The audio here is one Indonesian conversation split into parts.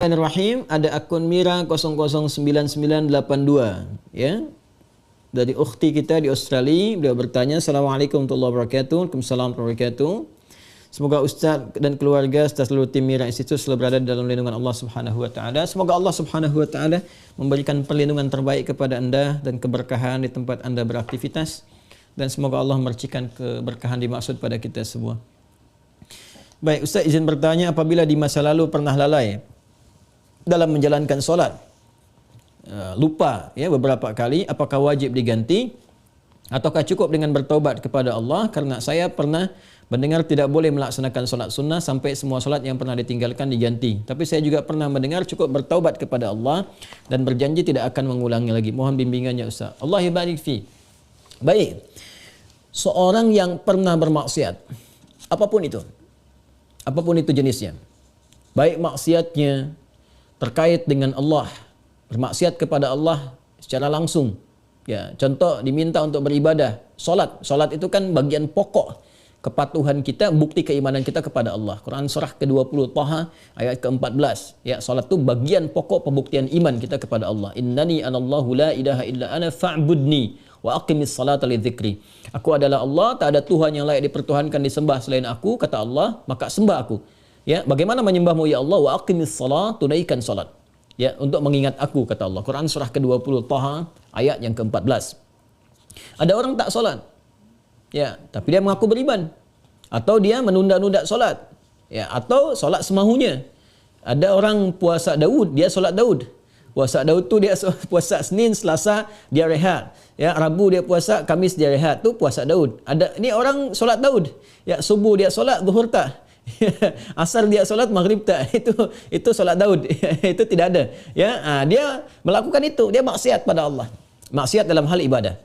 Bismillahirrahmanirrahim. Ada akun Mira 009982 ya. Dari ukhti kita di Australia, beliau bertanya, Assalamualaikum warahmatullahi wabarakatuh. Waalaikumsalam warahmatullahi wabarakatuh. Semoga Ustaz dan keluarga serta seluruh tim Mira Institute selalu berada dalam lindungan Allah Subhanahu wa taala. Semoga Allah Subhanahu wa taala memberikan perlindungan terbaik kepada Anda dan keberkahan di tempat Anda beraktivitas, dan semoga Allah memercikan keberkahan dimaksud pada kita semua. Baik, Ustaz izin bertanya, apabila di masa lalu pernah lalai dalam menjalankan solat, lupa ya beberapa kali, apakah wajib diganti ataukah cukup dengan bertaubat kepada Allah? Karena saya pernah mendengar tidak boleh melaksanakan solat sunnah sampai semua solat yang pernah ditinggalkan diganti. Tapi saya juga pernah mendengar cukup bertaubat kepada Allah dan berjanji tidak akan mengulangi lagi. Mohon bimbingannya Ustaz. Allah barik fi. Baik. Seorang yang pernah bermaksiat, apapun itu jenisnya, baik maksiatnya terkait dengan Allah, bermaksiat kepada Allah secara langsung. Ya, contoh diminta untuk beribadah, solat itu kan bagian pokok kepatuhan kita, bukti keimanan kita kepada Allah. Quran surah ke-20 Taha ayat ke-14. Ya, solat itu bagian pokok pembuktian iman kita kepada Allah. Innani anallahu la ilaha illa ana fa'budni wa aqimis salata lidzikri. Aku adalah Allah, tak ada Tuhan yang layak dipertuhankan disembah selain aku, kata Allah, maka sembah aku. Ya, bagaimana menyembahmu ya Allah? Wa aqimis salat, tunaikan salat. Ya, untuk mengingat aku, kata Allah. Quran surah ke-20 Taha ayat yang ke-14. Ada orang tak solat, ya, tapi dia mengaku beriman, atau dia menunda-nunda solat, ya, atau solat semahunya. Ada orang puasa Daud, dia solat Daud. Puasa Daud tu dia puasa Senin, Selasa dia rehat. Ya, Rabu dia puasa, Kamis dia rehat. Tu puasa Daud. Ada ni orang solat Daud. Ya, subuh dia solat, zuhur tak. Asar dia solat, maghrib tak. Itu solat Daud. Itu tidak ada. Ya, dia melakukan itu, dia maksiat pada Allah. Maksiat dalam hal ibadah.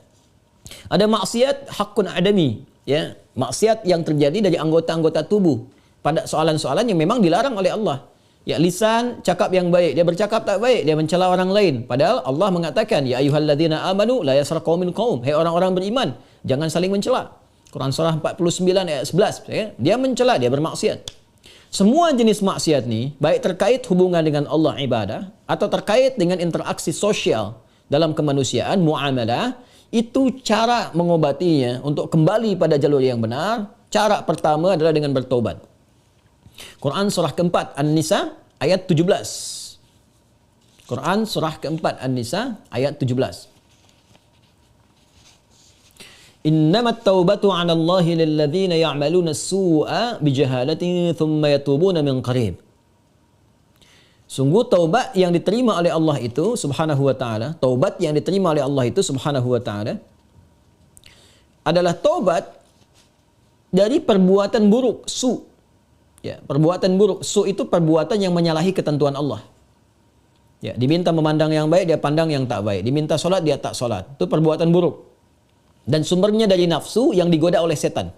Ada maksiat hakun adami, ya, maksiat yang terjadi dari anggota-anggota tubuh pada soalan-soalan yang memang dilarang oleh Allah. Ya, lisan cakap yang baik, dia bercakap tak baik, dia mencela orang lain. Padahal Allah mengatakan, ya ayyuhalladzina amanu la yaskhar qaumin qaum. Hai orang-orang beriman, jangan saling mencela. Quran surah 49 ayat 11, ya. Dia mencela, dia bermaksiat. Semua jenis maksiat ni, baik terkait hubungan dengan Allah ibadah atau terkait dengan interaksi sosial dalam kemanusiaan, muamalah, itu cara mengobatinya untuk kembali pada jalur yang benar. Cara pertama adalah dengan bertobat. Quran surah keempat An-Nisa ayat 17. Quran surah keempat An-Nisa ayat 17. Innamat taubatu 'ala Allahi lilladzina ya'maluna as-su'a bijahalatin thumma yatubuna min qarib. Sungguh taubat yang diterima oleh Allah itu subhanahu wa ta'ala, taubat yang diterima oleh Allah itu subhanahu wa ta'ala adalah taubat dari perbuatan buruk, su. Ya, perbuatan buruk, su itu perbuatan yang menyalahi ketentuan Allah. Ya, diminta memandang yang baik, dia pandang yang tak baik. Diminta solat, dia tak solat. Itu perbuatan buruk. Dan sumbernya dari nafsu yang digoda oleh setan.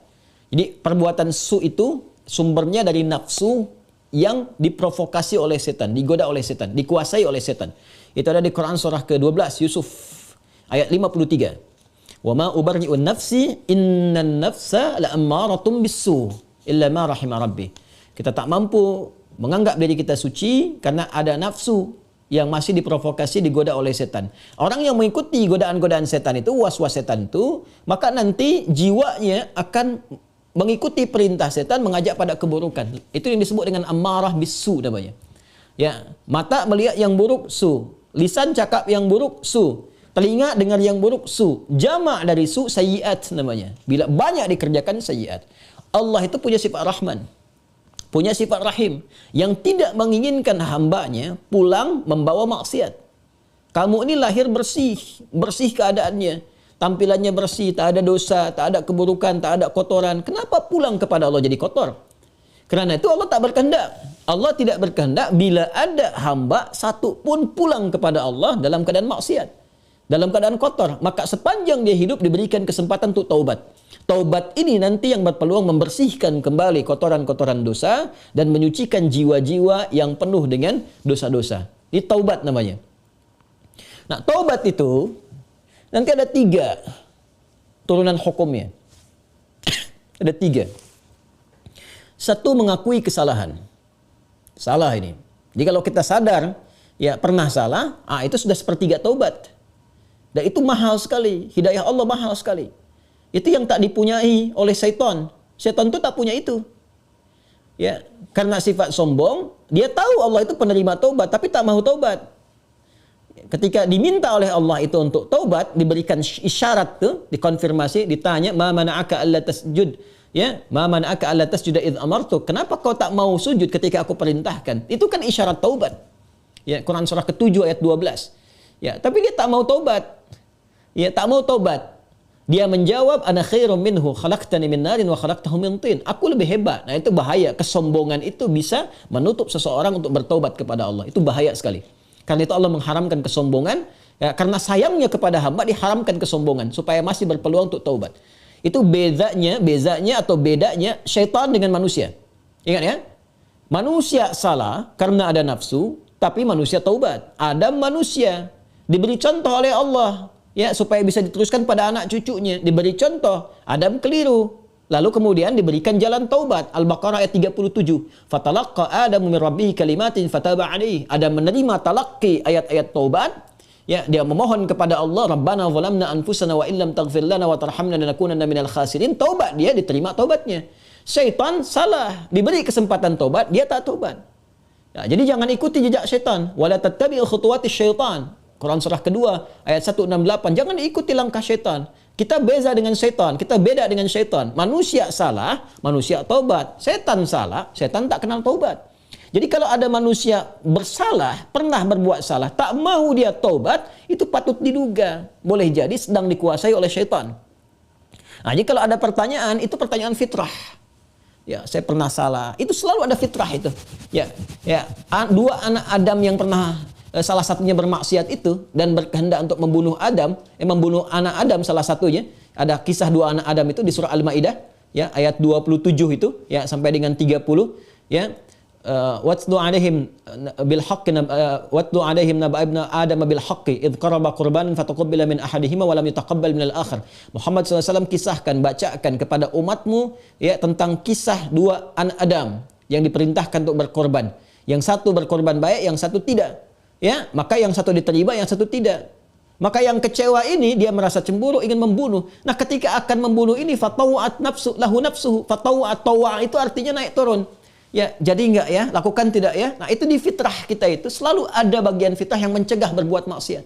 Jadi perbuatan su itu sumbernya dari nafsu yang diprovokasi oleh setan, digoda oleh setan, dikuasai oleh setan. Itu ada di Quran surah ke-12 Yusuf ayat 53. Wa ma ubarri'un nafsi innan nafsa la'ammaratun bis-su illa ma rahima rabbi. Kita tak mampu menganggap diri kita suci karena ada nafsu yang masih diprovokasi, digoda oleh setan. Orang yang mengikuti godaan-godaan setan itu, was-was setan itu, maka nanti jiwanya akan mengikuti perintah setan, mengajak pada keburukan. Itu yang disebut dengan ammarah bisu namanya. Ya, mata melihat yang buruk, su. Lisan cakap yang buruk, su. Telinga dengar yang buruk, su. Jamak dari su, sayyiat namanya. Bila banyak dikerjakan sayyiat. Allah itu punya sifat Rahman, punya sifat Rahim, yang tidak menginginkan hambanya pulang membawa maksiat. Kamu ini lahir bersih, bersih keadaannya, tampilannya bersih, tak ada dosa, tak ada keburukan, tak ada kotoran. Kenapa pulang kepada Allah jadi kotor? Kerana itu Allah tak berkehendak. Allah tidak berkehendak bila ada hamba satu pun pulang kepada Allah dalam keadaan maksiat, dalam keadaan kotor. Maka sepanjang dia hidup diberikan kesempatan untuk taubat. Taubat ini nanti yang berpeluang membersihkan kembali kotoran-kotoran dosa dan menyucikan jiwa-jiwa yang penuh dengan dosa-dosa. Ini taubat namanya. Nah, taubat itu nanti ada 3 turunan hukumnya. Ada 3. 1, mengakui kesalahan. Salah ini. Jadi kalau kita sadar ya pernah salah, itu sudah sepertiga taubat. Dan itu mahal sekali, hidayah Allah mahal sekali. Itu yang tak dipunyai oleh syaitan. Syaitan itu tak punya itu. Ya, karena sifat sombong, dia tahu Allah itu penerima taubat tapi tak mau taubat. Ketika diminta oleh Allah itu untuk taubat, diberikan isyarat tuh, dikonfirmasi, ditanya, "Ma mana'aka alla tasjud?" Ya, "Ma mana'aka alla tasjuda idz amartu?" Kenapa kau tak mau sujud ketika aku perintahkan? Itu kan isyarat taubat. Ya, Quran surah ke-7 ayat 12. Ya, tapi dia tak mau taubat. Ya, tak mau taubat. Dia menjawab, "Ana khairum minhu, khalaqtani min narin wa khalaqtahu min tin." Aku lebih hebat. Nah, itu bahaya. Kesombongan itu bisa menutup seseorang untuk bertaubat kepada Allah. Itu bahaya sekali. Karena itu Allah mengharamkan kesombongan, ya, karena sayangnya kepada hamba diharamkan kesombongan supaya masih berpeluang untuk taubat. Itu bezanya atau bedanya syaitan dengan manusia. Ingat ya? Manusia salah karena ada nafsu, tapi manusia taubat. Adam manusia diberi contoh oleh Allah, ya, supaya bisa diteruskan pada anak cucunya. Diberi contoh, Adam keliru, lalu kemudian diberikan jalan taubat. Al-Baqarah ayat 37. Fatalaqqa Adamu min rabbih kalimatin fataba alaihi. Adam menerima talaqi ayat-ayat taubat. Ya, dia memohon kepada Allah, Rabbana zalamna anfusana wa illam taghfir lana wa tarhamna lanakunanna minal khasirin. Taubat, dia diterima taubatnya. Syaitan salah, diberi kesempatan taubat, dia tak taubat. Ya, jadi jangan ikuti jejak syaitan. Wala tattabi'u khutuwatis syaitan. Quran surah kedua ayat 168. Jangan diikuti langkah syaitan. Kita beza dengan syaitan, kita beda dengan syaitan. Manusia salah, manusia taubat. Syaitan salah, syaitan tak kenal taubat. Jadi kalau ada manusia bersalah, pernah berbuat salah, tak mau dia taubat, itu patut diduga. Boleh jadi sedang dikuasai oleh syaitan. Nah, jadi kalau ada pertanyaan, itu pertanyaan fitrah. Ya, saya pernah salah. Itu selalu ada fitrah itu. Ya, dua anak Adam yang pernah salah satunya bermaksiat itu dan berkehendak untuk membunuh Adam, membunuh anak Adam salah satunya. Ada kisah dua anak Adam itu di surah Al-Maidah, ya, ayat 27 itu, ya, sampai dengan 30, ya. Watlu alaihim bil haqqi watlu alaihim naba ibna Adam bil haqqi id qaraba qurbanan fataqabbala min ahadihima wa lam yutaqabbal min al-akhar. Muhammad SAW kisahkan, bacakan kepada umatmu, ya, tentang kisah dua anak Adam yang diperintahkan untuk berkorban. Yang satu berkorban baik, yang satu tidak. Ya, maka yang satu diterima, yang satu tidak. Maka yang kecewa ini dia merasa cemburu, ingin membunuh. Nah, ketika akan membunuh ini fatawa'at nafsu lahu nafsuhu, fatawa'at tawa' itu artinya naik turun. Ya, jadi enggak ya, lakukan tidak ya. Nah, itu di fitrah kita itu selalu ada bagian fitrah yang mencegah berbuat maksiat.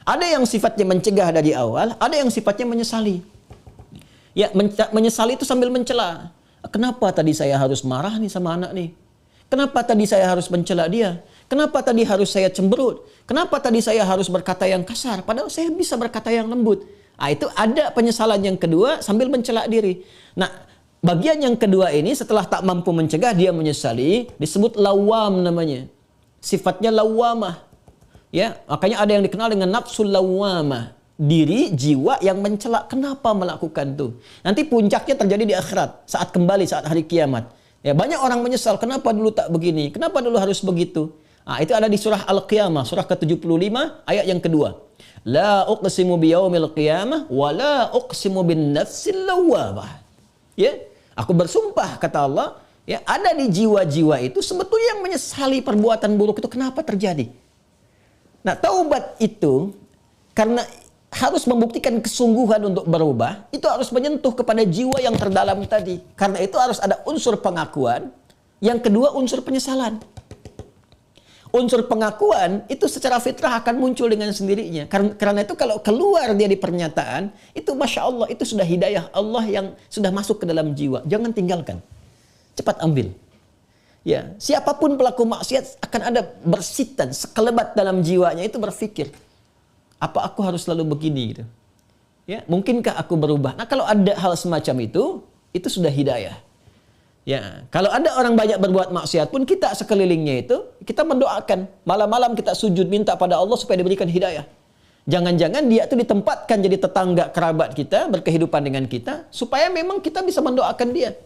Ada yang sifatnya mencegah dari awal, ada yang sifatnya menyesali. Ya, menyesali itu sambil mencela. Kenapa tadi saya harus marah nih sama anak nih? Kenapa tadi saya harus mencela dia? Kenapa tadi harus saya cemberut? Kenapa tadi saya harus berkata yang kasar? Padahal saya bisa berkata yang lembut. Nah, itu ada penyesalan yang kedua sambil mencela diri. Nah, bagian yang kedua ini setelah tak mampu mencegah, dia menyesali, disebut lawam namanya. Sifatnya lawamah. Ya, makanya ada yang dikenal dengan nafsul lawamah. Diri, jiwa yang mencela. Kenapa melakukan itu? Nanti puncaknya terjadi di akhirat, saat kembali, saat hari kiamat. Ya, banyak orang menyesal, kenapa dulu tak begini? Kenapa dulu harus begitu? Nah, itu ada di surah Al-Qiyamah, surah ke-75, ayat yang kedua. La uqsimu biyaumil qiyamah, wa la uqsimu bin nafsil lawamah. Ya, aku bersumpah, kata Allah, ya, ada di jiwa-jiwa itu sebetulnya yang menyesali perbuatan buruk itu kenapa terjadi. Nah, taubat itu karena harus membuktikan kesungguhan untuk berubah, itu harus menyentuh kepada jiwa yang terdalam tadi. Karena itu harus ada unsur pengakuan, yang kedua unsur penyesalan. Unsur pengakuan itu secara fitrah akan muncul dengan sendirinya. Karena itu kalau keluar dia di pernyataan, itu Masya Allah, itu sudah hidayah Allah yang sudah masuk ke dalam jiwa. Jangan tinggalkan. Cepat ambil. Ya, siapapun pelaku maksiat akan ada bersitan, sekelebat dalam jiwanya itu berpikir, apa aku harus selalu begini gitu. Ya, mungkinkah aku berubah? Nah, kalau ada hal semacam itu sudah hidayah. Ya, kalau ada orang banyak berbuat maksiat pun kita sekelilingnya itu kita mendoakan, malam-malam kita sujud minta pada Allah supaya diberikan hidayah. Jangan-jangan dia itu ditempatkan jadi tetangga kerabat kita, berkehidupan dengan kita supaya memang kita bisa mendoakan dia.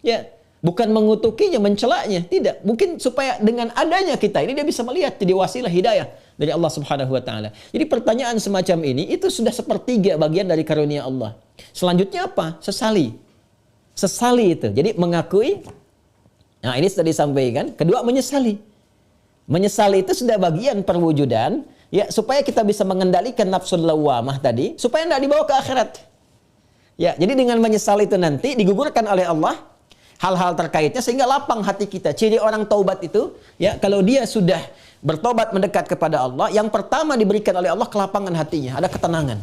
Ya, bukan mengutukinya, mencelaknya, tidak. Mungkin supaya dengan adanya kita ini dia bisa melihat jadi wasilah hidayah dari Allah Subhanahu wa taala. Jadi pertanyaan semacam ini itu sudah sepertiga bagian dari karunia Allah. Selanjutnya apa? Sesali. Sesali itu. Jadi mengakui, nah ini sudah disampaikan. Kedua, menyesali. Menyesal itu sudah bagian perwujudan, ya, supaya kita bisa mengendalikan nafsu lawamah tadi, supaya tidak dibawa ke akhirat. Ya, jadi dengan menyesal itu nanti digugurkan oleh Allah hal-hal terkaitnya sehingga lapang hati kita. Ciri orang taubat itu, ya, kalau dia sudah bertobat mendekat kepada Allah, yang pertama diberikan oleh Allah kelapangan hatinya, ada ketenangan.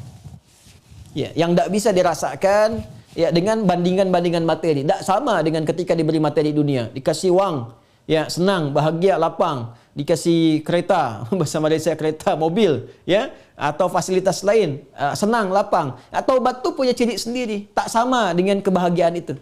Ya, yang tidak bisa dirasakan ya dengan bandingan-bandingan materi. Tidak sama dengan ketika diberi materi dunia, dikasih uang, ya, senang, bahagia, lapang, dikasih kereta, bahasa Malaysia kereta, mobil, ya, atau fasilitas lain, senang, lapang. Taubat itu punya ciri sendiri, tak sama dengan kebahagiaan itu.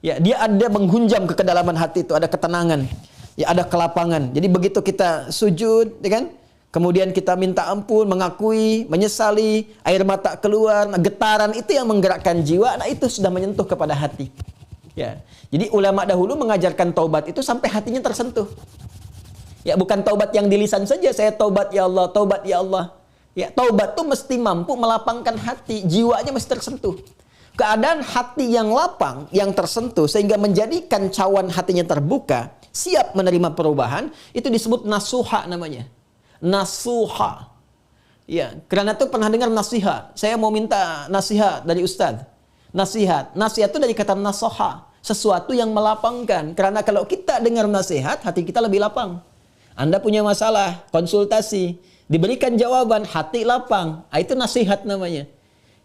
Ya, dia ada menghunjam ke kedalaman hati itu, ada ketenangan, ya, ada kelapangan. Jadi begitu kita sujud, ya kan? Kemudian kita minta ampun, mengakui, menyesali, air mata keluar, getaran itu yang menggerakkan jiwa, nah itu sudah menyentuh kepada hati. Ya. Jadi ulama dahulu mengajarkan taubat itu sampai hatinya tersentuh. Ya, bukan taubat yang di lisan saja, saya taubat ya Allah, taubat ya Allah. Ya, taubat itu mesti mampu melapangkan hati, jiwanya mesti tersentuh. Keadaan hati yang lapang, yang tersentuh, sehingga menjadikan cawan hatinya terbuka, siap menerima perubahan, itu disebut nasuha namanya. Nasuha. Ya, karena itu pernah dengar nasihat. Saya mau minta nasihat dari Ustadz. Nasihat. Nasihat itu dari kata nasoha. Sesuatu yang melapangkan. Karena kalau kita dengar nasihat, hati kita lebih lapang. Anda punya masalah, konsultasi, diberikan jawaban, hati lapang. Itu nasihat namanya.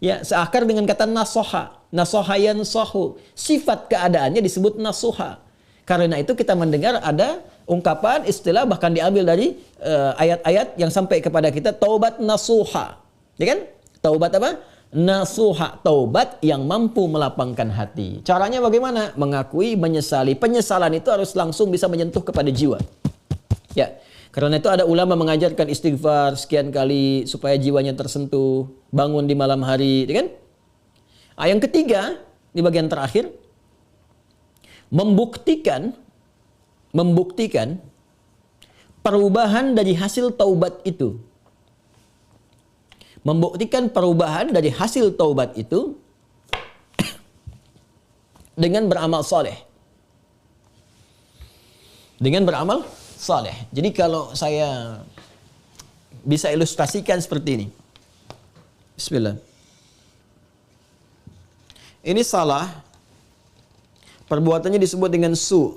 Ya, seakar dengan kata nasoha. Nasoha yansohu. Sifat keadaannya disebut nasuha. Karena itu kita mendengar ada ungkapan, istilah, bahkan diambil dari ayat-ayat yang sampai kepada kita, taubat nasuha. Ya kan? Taubat apa? Nasuha. Taubat yang mampu melapangkan hati. Caranya bagaimana? Mengakui, menyesali. Penyesalan itu harus langsung bisa menyentuh kepada jiwa. Ya. Karena itu ada ulama mengajarkan istighfar sekian kali supaya jiwanya tersentuh, bangun di malam hari, ya kan? Yang ketiga, di bagian terakhir, membuktikan perubahan dari hasil taubat itu. Membuktikan perubahan dari hasil taubat itu dengan beramal soleh. Dengan beramal saleh. Jadi kalau saya bisa ilustrasikan seperti ini. Bismillah. Ini salah. Perbuatannya disebut dengan su.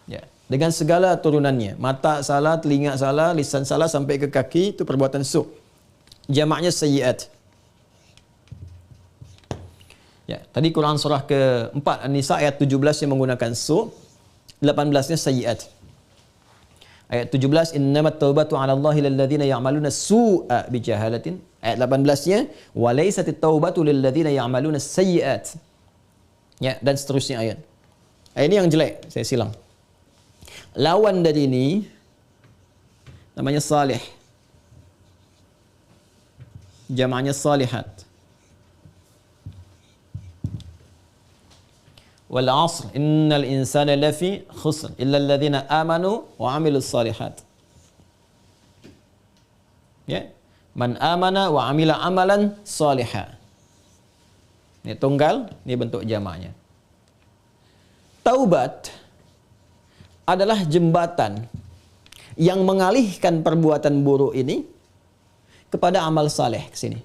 Ya, dengan segala turunannya. Mata salah, telinga salah, lisan salah sampai ke kaki, itu perbuatan su. Jamaknya sayyiat. Ya, tadi Quran surah ke-4 An-Nisa ayat 17 yang menggunakan su. 18-nya sayyiat. Ayat 17, innamat taubatu 'ala Allahi lilladzina ya'maluna su'a bijahalatin. Ayat 18-nya, wa laysatit taubatu lilladzina ya'maluna sayyiat. Ya, dan seterusnya ayat. Ini yang jelek, saya silang. Lawan dari ini namanya salih. Jamaknya salihat. Wal 'asr innal insana lafi khusr illa alladhina amanu wa 'amilus shalihat. Ya, man amana wa 'amila amalan shaliha. Ini tunggal, ini bentuk jamaknya. Taubat adalah jembatan yang mengalihkan perbuatan buruk ini kepada amal saleh ke sini.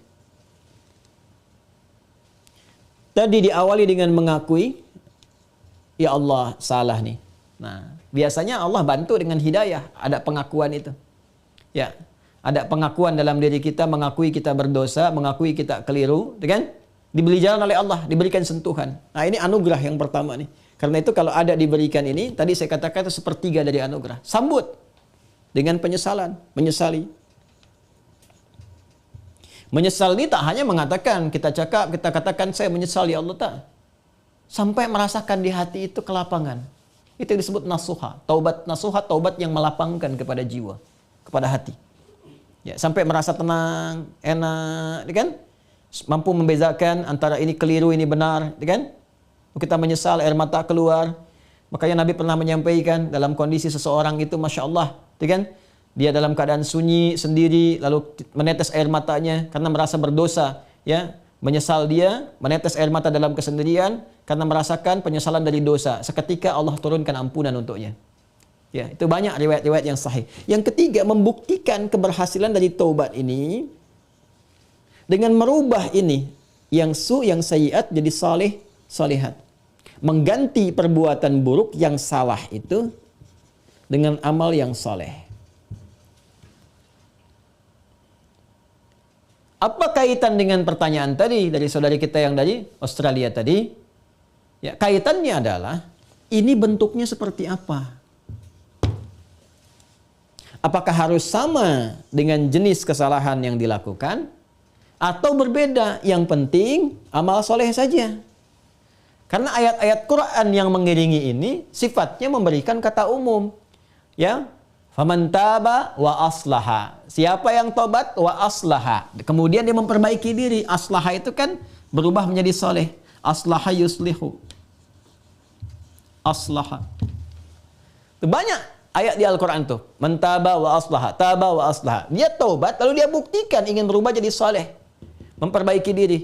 Tadi diawali dengan mengakui, ya Allah, salah nih. Nah, biasanya Allah bantu dengan hidayah, ada pengakuan itu. Ya, ada pengakuan dalam diri kita, mengakui kita berdosa, mengakui kita keliru, kan? Diberi jalan oleh Allah, diberikan sentuhan. Nah, ini anugerah yang pertama nih. Karena itu kalau ada diberikan ini, tadi saya katakan itu sepertiga dari anugerah. Sambut dengan penyesalan, menyesali. Menyesal ini tak hanya mengatakan, kita katakan saya menyesal ya Allah, tak. Sampai merasakan di hati itu kelapangan. Itu disebut nasuha. Taubat nasuha, taubat yang melapangkan kepada jiwa, kepada hati. Ya, sampai merasa tenang, enak, kan? Mampu membezakan antara ini keliru, ini benar, kan? Kita menyesal, air mata keluar. Makanya Nabi pernah menyampaikan dalam kondisi seseorang itu, Masya Allah, kan? Dia dalam keadaan sunyi, sendiri, lalu menetes air matanya karena merasa berdosa, ya. Menyesal dia, menetes air mata dalam kesendirian karena merasakan penyesalan dari dosa. Seketika Allah turunkan ampunan untuknya. Ya, itu banyak riwayat-riwayat yang sahih. Yang ketiga, membuktikan keberhasilan dari taubat ini dengan merubah ini yang yang sayyiat jadi saleh, salihat. Mengganti perbuatan buruk yang salah itu dengan amal yang saleh. Apa kaitan dengan pertanyaan tadi dari saudari kita yang dari Australia tadi? Ya, kaitannya adalah ini bentuknya seperti apa? Apakah harus sama dengan jenis kesalahan yang dilakukan atau berbeda? Yang penting amal soleh saja. Karena ayat-ayat Quran yang mengiringi ini sifatnya memberikan kata umum. Ya, faman taba wa aslaha. Siapa yang tobat wa aslaha. Kemudian dia memperbaiki diri. Aslaha itu kan berubah menjadi soleh. Aslaha yuslihu. Aslaha. Itu banyak ayat di Al-Quran tuh. Mentaba wa aslaha. Taba wa aslaha. Dia tobat lalu dia buktikan ingin berubah jadi soleh. Memperbaiki diri.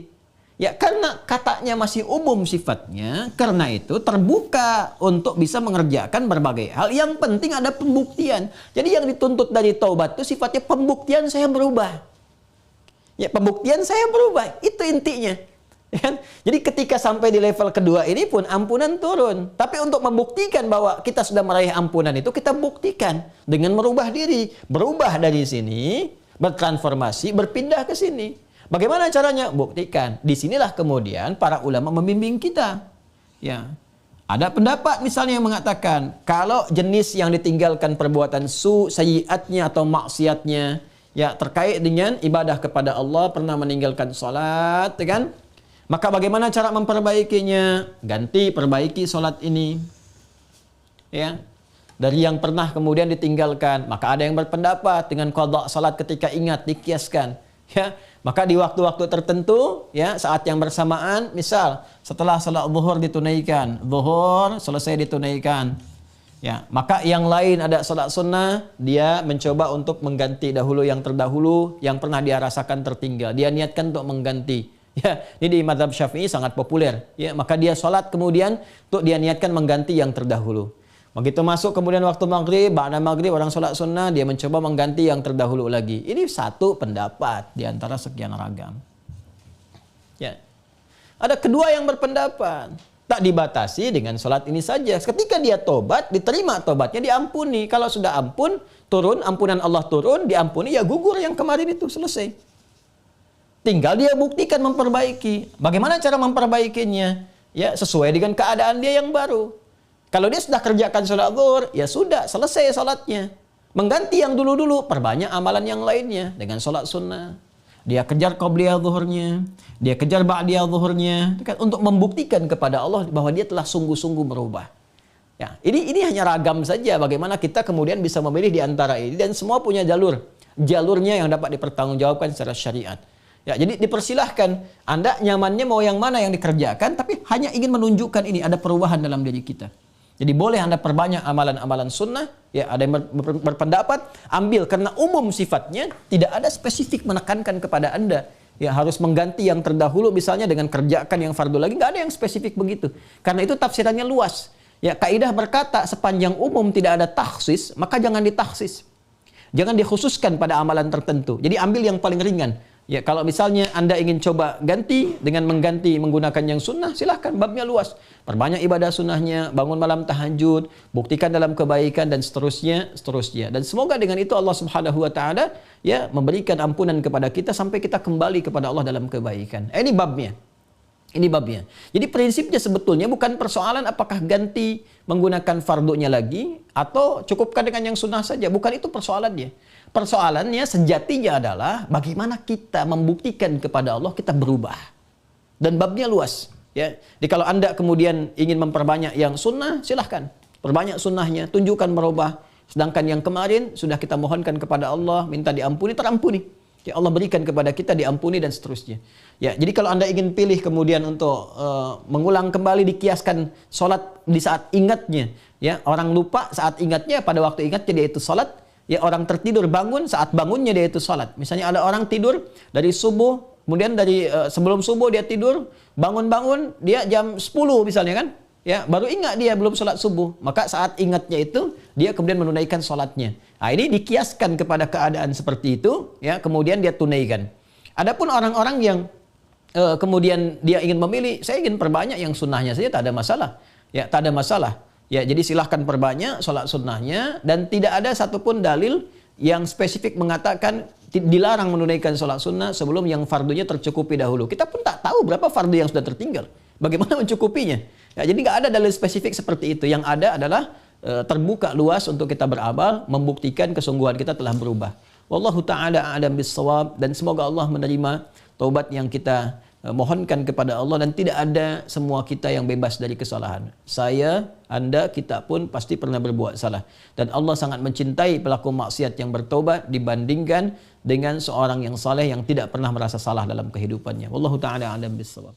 Ya, karena katanya masih umum sifatnya, karena itu terbuka untuk bisa mengerjakan berbagai hal. Yang penting ada pembuktian. Jadi yang dituntut dari taubat itu sifatnya pembuktian saya berubah. Ya, pembuktian saya berubah. Itu intinya. Ya, jadi ketika sampai di level kedua ini pun ampunan turun. Tapi untuk membuktikan bahwa kita sudah meraih ampunan itu, kita buktikan dengan merubah diri. Berubah dari sini, bertransformasi, berpindah ke sini. Bagaimana caranya? Buktikan. Disinilah kemudian para ulama membimbing kita. Ya, ada pendapat misalnya yang mengatakan kalau jenis yang ditinggalkan perbuatan sayyiatnya atau maksiatnya ya terkait dengan ibadah kepada Allah, pernah meninggalkan salat, ya kan? Maka bagaimana cara memperbaikinya? Ganti, perbaiki salat ini. Ya. Dari yang pernah kemudian ditinggalkan, maka ada yang berpendapat dengan qadha salat ketika ingat dikiaskan. Ya. Maka di waktu-waktu tertentu, ya saat yang bersamaan, misal setelah salat zuhur ditunaikan, zuhur selesai ditunaikan, ya maka yang lain ada salat sunnah, dia mencoba untuk mengganti dahulu yang terdahulu, yang pernah dia rasakan tertinggal, dia niatkan untuk mengganti. Ya, ini di mazhab Syafi'i sangat populer. Ya, maka dia salat kemudian untuk dia niatkan mengganti yang terdahulu. Begitu masuk kemudian waktu maghrib, ba'da maghrib orang sholat sunnah, dia mencoba mengganti yang terdahulu lagi. Ini satu pendapat di antara sekian ragam. Ya. Ada kedua yang berpendapat, tak dibatasi dengan sholat ini saja. Ketika dia tobat, diterima tobatnya, diampuni. Kalau sudah ampun, turun, ampunan Allah turun, diampuni, ya gugur yang kemarin itu, selesai. Tinggal dia buktikan memperbaiki. Bagaimana cara memperbaikinya? Ya, sesuai dengan keadaan dia yang baru. Kalau dia sudah kerjakan sholat zuhur, ya sudah, selesai sholatnya. Mengganti yang dulu-dulu, perbanyak amalan yang lainnya dengan sholat sunnah. Dia kejar qabliyah zuhurnya, dia kejar ba'diyah zuhurnya, untuk membuktikan kepada Allah bahwa dia telah sungguh-sungguh berubah. Ya, ini hanya ragam saja bagaimana kita kemudian bisa memilih di antara ini, dan semua punya jalurnya yang dapat dipertanggungjawabkan secara syariat. Ya, jadi dipersilahkan Anda nyamannya mau yang mana yang dikerjakan, tapi hanya ingin menunjukkan ini ada perubahan dalam diri kita. Jadi boleh Anda perbanyak amalan-amalan sunnah, ya ada yang berpendapat, ambil karena umum sifatnya, tidak ada spesifik menekankan kepada Anda. Ya harus mengganti yang terdahulu misalnya dengan kerjakan yang fardu lagi, nggak ada yang spesifik begitu. Karena itu tafsirannya luas. Ya kaidah berkata sepanjang umum tidak ada takhsis, maka jangan ditaksis. Jangan dikhususkan pada amalan tertentu. Jadi ambil yang paling ringan. Ya kalau misalnya Anda ingin coba ganti dengan mengganti menggunakan yang sunnah, silahkan, babnya luas. Perbanyak ibadah sunnahnya, bangun malam tahajud, buktikan dalam kebaikan dan seterusnya. Dan semoga dengan itu Allah Subhanahu wa taala ya memberikan ampunan kepada kita sampai kita kembali kepada Allah dalam kebaikan. Ini babnya. Jadi prinsipnya sebetulnya bukan persoalan apakah ganti menggunakan fardunya lagi atau cukupkan dengan yang sunnah saja, bukan itu persoalannya. Persoalannya sejatinya adalah bagaimana kita membuktikan kepada Allah kita berubah. Dan babnya luas. Ya. Jadi kalau Anda kemudian ingin memperbanyak yang sunnah, silahkan. Perbanyak sunnahnya, tunjukkan merubah. Sedangkan yang kemarin sudah kita mohonkan kepada Allah, minta diampuni, terampuni. Ya Allah berikan kepada kita diampuni dan seterusnya. Ya, jadi kalau Anda ingin pilih kemudian untuk mengulang kembali dikiaskan sholat di saat ingatnya. Ya, orang lupa saat ingatnya, pada waktu ingatnya dia itu sholat. Ya orang tertidur bangun, saat bangunnya dia itu salat. Misalnya ada orang tidur dari subuh, kemudian dari sebelum subuh dia tidur, bangun-bangun dia jam 10 misalnya kan. ya baru ingat dia belum sholat subuh, maka saat ingatnya itu dia kemudian menunaikan sholatnya. Nah, ini dikiaskan kepada keadaan seperti itu, ya kemudian dia tunaikan. Adapun orang-orang yang kemudian dia ingin memilih, saya ingin perbanyak yang sunnahnya saja, tak ada masalah, ya tak ada masalah. Ya, jadi silahkan perbanyak sholat sunnahnya, dan tidak ada satupun dalil yang spesifik mengatakan dilarang menunaikan sholat sunnah sebelum yang fardunya tercukupi dahulu. Kita pun tak tahu berapa fardu yang sudah tertinggal. Bagaimana mencukupinya? Ya, jadi nggak ada dalil spesifik seperti itu. Yang ada adalah terbuka luas untuk kita beramal, membuktikan kesungguhan kita telah berubah. Wallahu ta'ala a'lam bis-shawab, dan semoga Allah menerima taubat yang kita mohonkan kepada Allah, dan tidak ada semua kita yang bebas dari kesalahan. Saya, Anda, kita pun pasti pernah berbuat salah. Dan Allah sangat mencintai pelaku maksiat yang bertobat dibandingkan dengan seorang yang saleh yang tidak pernah merasa salah dalam kehidupannya. Wallahu ta'ala a'lam bis-shawab.